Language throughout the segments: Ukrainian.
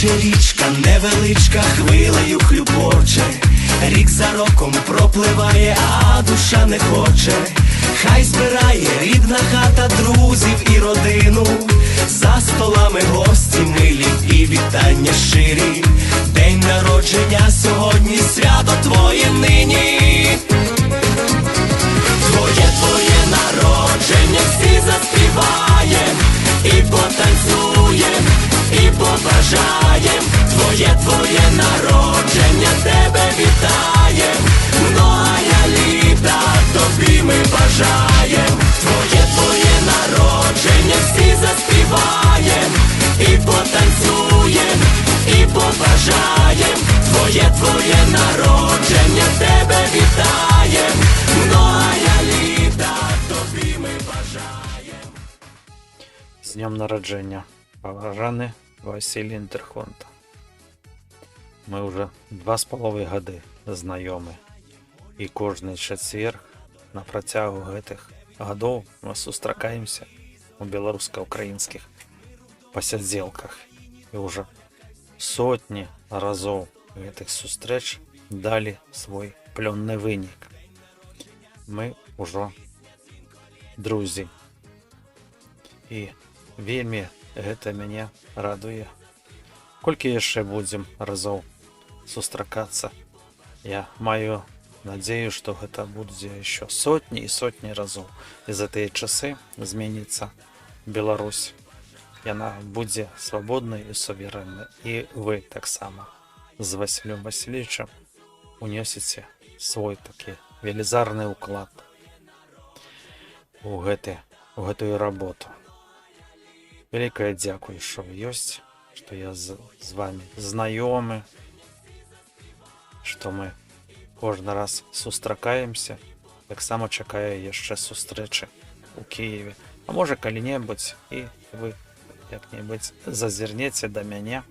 наче річка, невеличка хвилею хлюпоче. Рік за роком пропливає, а душа не хоче. Хай збирає рідна хата друзів і родину, за столами гості милі і вітання щирі. День народження сьогодні, свято твоє нині. Твоє народження, всі заспіваєм, і потанцюєм, і побажаєм. Твоє народження, тебе вітаєм, многая літа тобі ми бажаєм. Твоє народження, всі заспіваєм, і потанцюєм, і побажаєм. Твоє народження, тебе вітаєм, многая літа тобі ми бажаєм. З днем народження, поважаний Василь Інтерхонта. Ми вже 2,5 годи знайомі. І кожний четверг на протягу гэтых годов ми сустракаємося у белорусско-українських посядзелках. І вже сотні разів гэтых сустрэч дали свой плённы вынік. Мы ўжо друзі. І вельмі гэта мяне радуе. Колькі яшчэ будзем разоў сустракацца, я маю надзею, што гэта будзе еще сотні і сотні разоў. І за тыя часы зменіцца Беларусь. Яна будзе свабоднай і суверэннай. І вы таксама з Васілем Васильевичем унесеце свой такі велізарны ўклад у гэтую работу. Вялікае дзякуй, што вы ёсць, што я з вами знаёмы, што мы кожны раз сустракаемся, таксама чакаю яшчэ сустрэчы у Кіеве. А можа калі-небудзь і вы як-небудзь зазірнеце да мяне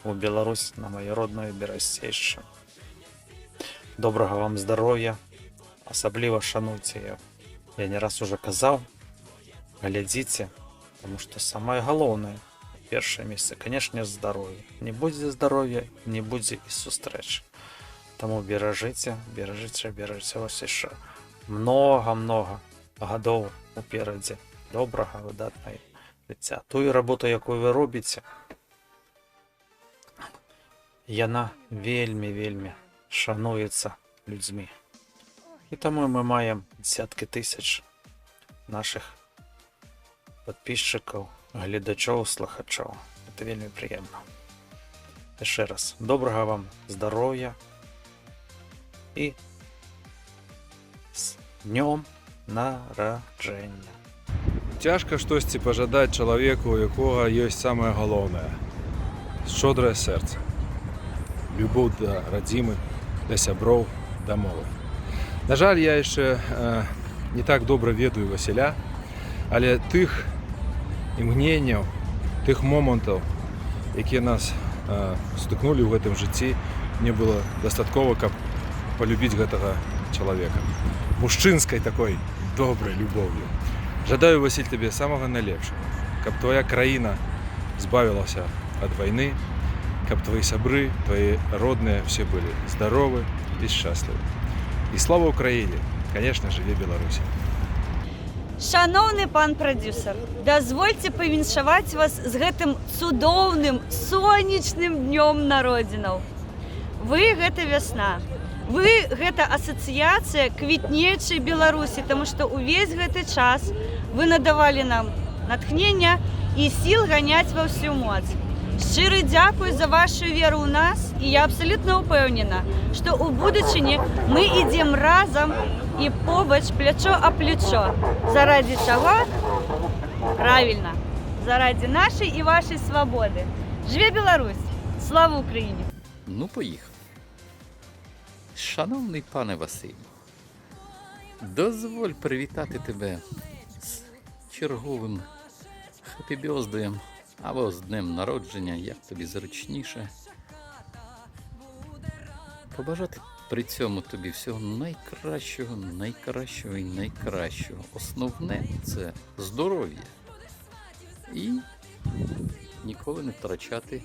у Беларусь на маю родную Берасцейшчыну. Добрага вам здароўя, асабліва шануйце яго. Я не раз уже казаў, глядзіце, таму што самае галоўнае, першае месца, канешне, здароўе. Не будзе здароўя, не будзе і сустрэч. Таму беражыце вас яшчэ многа гадоў уперадзе добрага, выдатнага жыцця. Тую работу, якую вы робіце, яна вельмі шануецца людзьмі. І таму мы маем дзесяткі тысяч наших подписчикаў, гледачоў, слухачоў. Это вельмі прыемна. Яшчэ раз, добрага вам здароўя і з днём нараджэння. Цяжка штосьці пажадаць чалавеку, у якога ёсць самае галоўнае. Шчодрае сэрца. Любоў да радзімы, да сяброў, да мовы. На жаль, я яшчэ не так добра ведаю Васіля, але тых імгненняў, тых момантаў, якія нас стыкнулі ў гэтым жыцці, мне было дастаткова, каб полюбіць гэтага чалавека. Мужчынскай такой добрай любоўю. Жадаю, Васіль, табе самага найлепшага, каб твоя краіна збавілася ад вайны, каб твои сябры, твои родныя все былі здаровы і шчаслівы. І слава Украіне! Конечно, жыве Беларусь! Шановны пан прадюсер, дазвольце павіншаваць вас з гэтым цудоўным сонечным днём народзінаў. Вы гэта вясна. Вы гэта асацыяцыя квітнеючай Беларусі, таму што ўвесь гэты час вы надавалі нам натхнення і сіл ганяць ва ўсю моц. Шчыры дзякуй за вашу веру ў нас, і я абсалютна ўпэўнена, што ў будучыні мы ідзем разам і побач плячо а плечо. Заради чаго? Правільна, заради нашай і вашай свабоды. Жыве Беларусь! Слава Україні! Ну, поїхав. Шановний пане Василь, дозволь привітати тебе з черговим хеппі-бьоздеєм або з днем народження, як тобі зручніше. Побажати при цьому тобі всього найкращого, найкращого і найкращого. Основне – це здоров'я. І ніколи не втрачати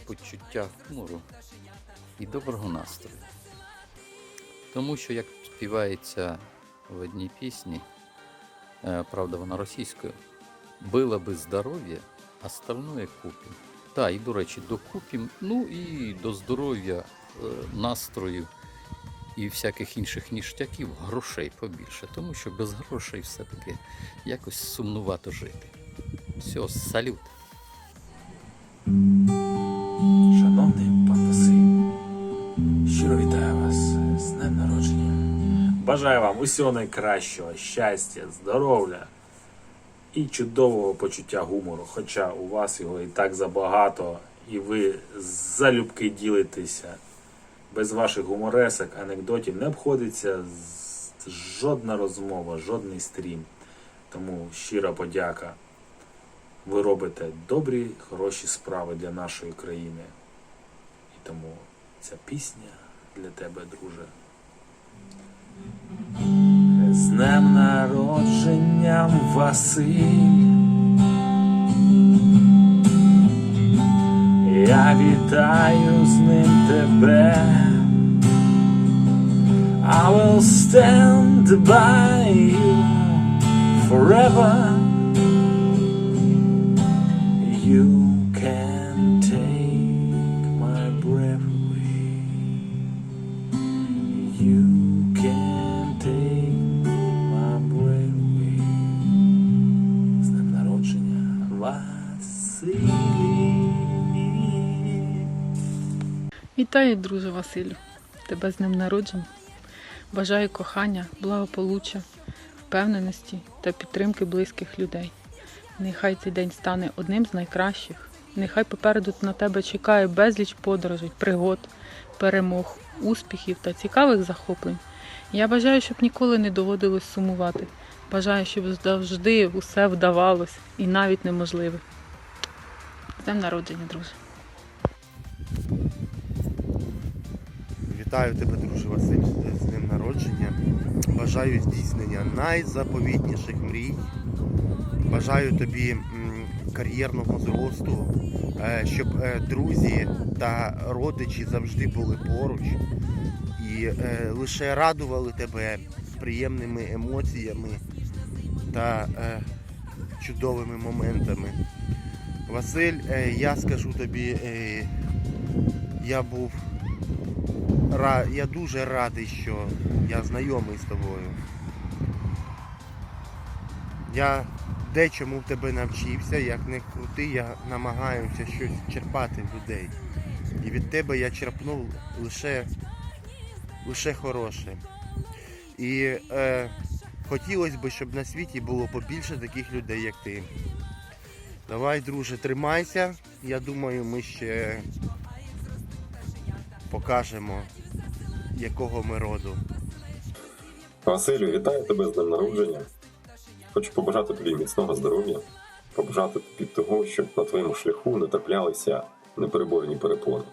почуття гумору і доброго настрою. Тому що, як співається в одній пісні, правда вона російською, «Было бы здоров'я, остальное купим». Та, і, до речі, докупім, ну і до здоров'я, настрою і всяких інших ніштяків, грошей побільше. Тому що без грошей все-таки якось сумнувато жити. Все, салют! Шановний пан Василь, щиро вітаю вас з днем народження. Бажаю вам усього найкращого, щастя, здоров'я і чудового почуття гумору. Хоча у вас його і так забагато, і ви залюбки ділитеся. Без ваших гуморесок, анекдотів не обходиться жодна розмова, жодний стрім. Тому щира подяка. Ви робите добрі, хороші справи для нашої країни. І тому ця пісня для тебе, друже. З днем народження, Василь. Я вітаю з ним тебе. I will stand by you forever. You can take my breath away. You can take my breath away. З днем народження, Василій. Вітаю, друже Василю, тебе з днем народження. Бажаю кохання, благополуччя, впевненості та підтримки близьких людей. Нехай цей день стане одним з найкращих. Нехай попереду на тебе чекає безліч подорожей, пригод, перемог, успіхів та цікавих захоплень. Я бажаю, щоб ніколи не доводилось сумувати. Бажаю, щоб завжди усе вдавалось і навіть неможливе. З днем народження, друже. Вітаю тебе, друже Василь, з днем народження. Бажаю здійснення найзаповітніших мрій. Бажаю тобі кар'єрного зросту, щоб друзі та родичі завжди були поруч і лише радували тебе приємними емоціями та чудовими моментами. Василь, я скажу тобі, я дуже радий, що я знайомий з тобою. Я дечому в тебе навчився, як не крути, я намагаюся щось черпати в людей. І від тебе я черпнув лише хороше. І хотілося б, щоб на світі було побільше таких людей, як ти. Давай, друже, тримайся. Я думаю, ми ще покажемо, якого ми роду. Василю, вітаю тебе з днем народження. Хочу побажати тобі міцного здоров'я, побажати тобі того, щоб на твоєму шляху не траплялися непереборні перепони.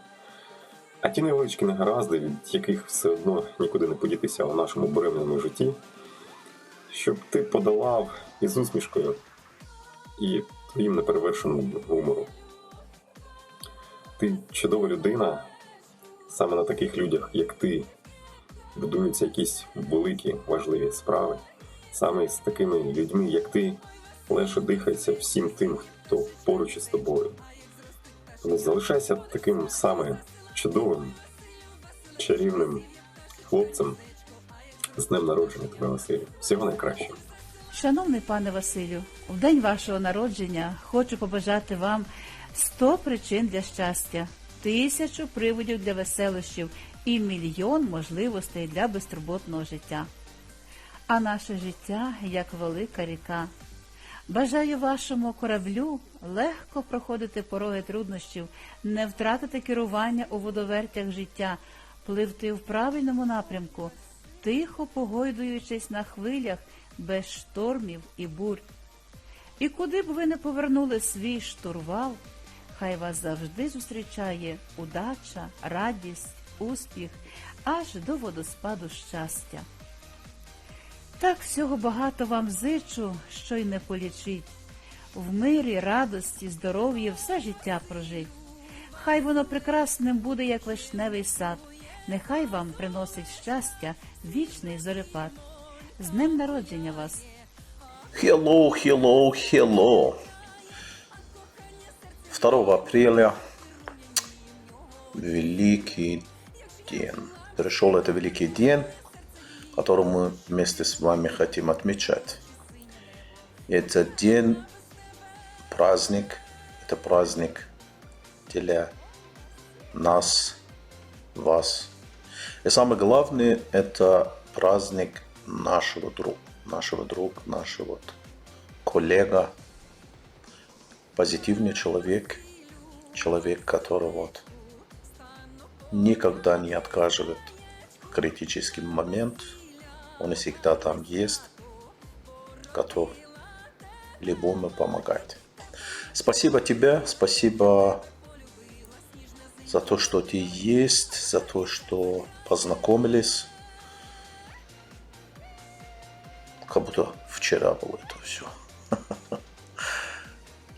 А ті невеличкі негаразди, від яких все одно нікуди не подітися у нашому буремному житті, щоб ти подолав із усмішкою і твоїм неперевершеним гумором. Ти чудова людина, саме на таких людях, як ти, будуються якісь великі, важливі справи. Саме з такими людьми, як ти, легше дихається всім тим, хто поруч із тобою. Тому залишайся таким саме чудовим, чарівним хлопцем. З днем народження тебе, Василю. Всього найкращого. Шановний пане Василю, в день вашого народження хочу побажати вам 100 причин для щастя, 1000 приводів для веселощів і 1 000 000 можливостей для безтурботного життя. А наше життя як велика ріка. Бажаю вашому кораблю легко проходити пороги труднощів, не втратити керування у водовертях життя, пливти в правильному напрямку, тихо погойдуючись на хвилях, без штормів і бурь. І куди б ви не повернули свій штурвал, хай вас завжди зустрічає удача, радість, успіх, аж до водоспаду щастя. Так всього багато вам зичу, що й не полічить. В мирі, радості, здоров'ї все життя прожить. Хай воно прекрасним буде, як вишневий сад. Нехай вам приносить щастя вічний зорепад. З днем народження вас! Hello, hello, hello. 2 апреля великий день. Пришел это великий день, который мы вместе с вами хотим отмечать. Это день, праздник, это праздник для нас, вас. И самое главное, это праздник нашего друга, нашего коллега, позитивный человек, который вот никогда не отказывает в критический момент, он всегда там есть, готов любому помогать. Спасибо тебе, спасибо за то, что ты есть, за то, что познакомились. Как будто вчера было это все.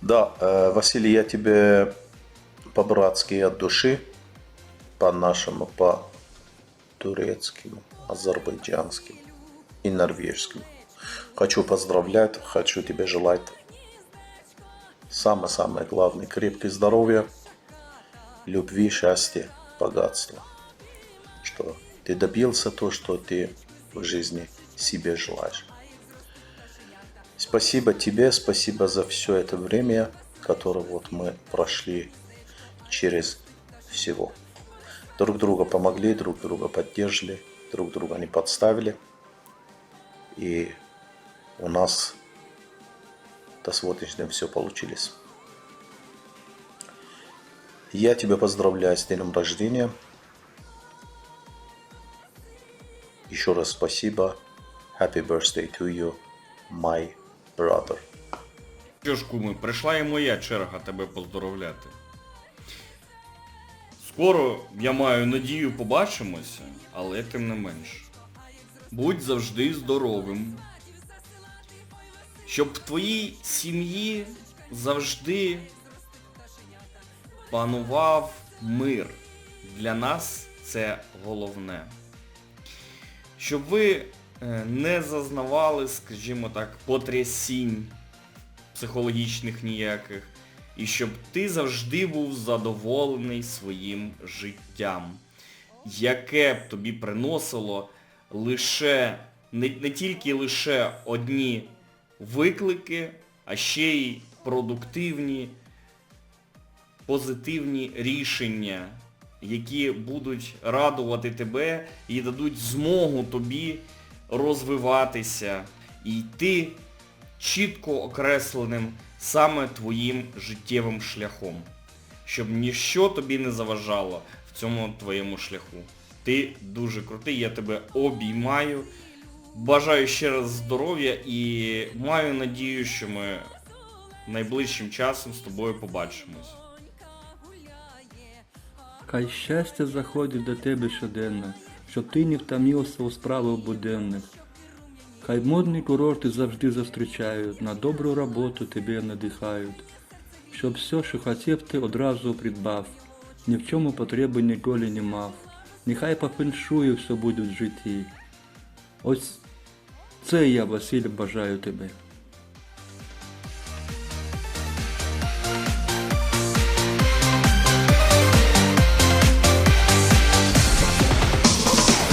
Да, Василий, я тебе по-братски от души, по-нашему, по-турецкому, азербайджанскому и норвежскому хочу поздравлять, хочу тебе желать самое главное, крепкое здоровье, любви, счастья, богатства. Что ты добился то, что ты в жизни себе желаешь. Спасибо тебе, спасибо за все это время, которое вот мы прошли через всего. Друг друга помогли, друг друга поддержали, друг друга не подставили. И у нас до сегодняшнего все получилось. Я тебя поздравляю с днем рождения. Еще раз спасибо. Happy birthday to you, my brother. Що ж, куми, прийшла і моя черга тебе поздоровляти. Скоро, я маю надію, побачимося, але тим не менш. Будь завжди здоровим. Щоб в твоїй сім'ї завжди панував мир. Для нас це головне. Щоб ви не зазнавали, скажімо так, потрясінь психологічних ніяких. І щоб ти завжди був задоволений своїм життям, яке б тобі приносило лише, не тільки лише одні виклики, а ще й продуктивні, позитивні рішення, які будуть радувати тебе і дадуть змогу тобі розвиватися і йти чітко окресленим саме твоїм життєвим шляхом. Щоб ніщо тобі не заважало в цьому твоєму шляху. Ти дуже крутий, я тебе обіймаю. Бажаю ще раз здоров'я і маю надію, що ми найближчим часом з тобою побачимось. Хай щастя заходить до тебе щоденно, щоб ти не втомився у справах буденних. Хай модні курорти завжди зустрічають, на добру роботу тебе надихають. Щоб все, що хотів, ти одразу придбав, ні в чому потреби ніколи не мав. Нехай по феншую все буде в житті. Ось це я, Василь, бажаю тебе.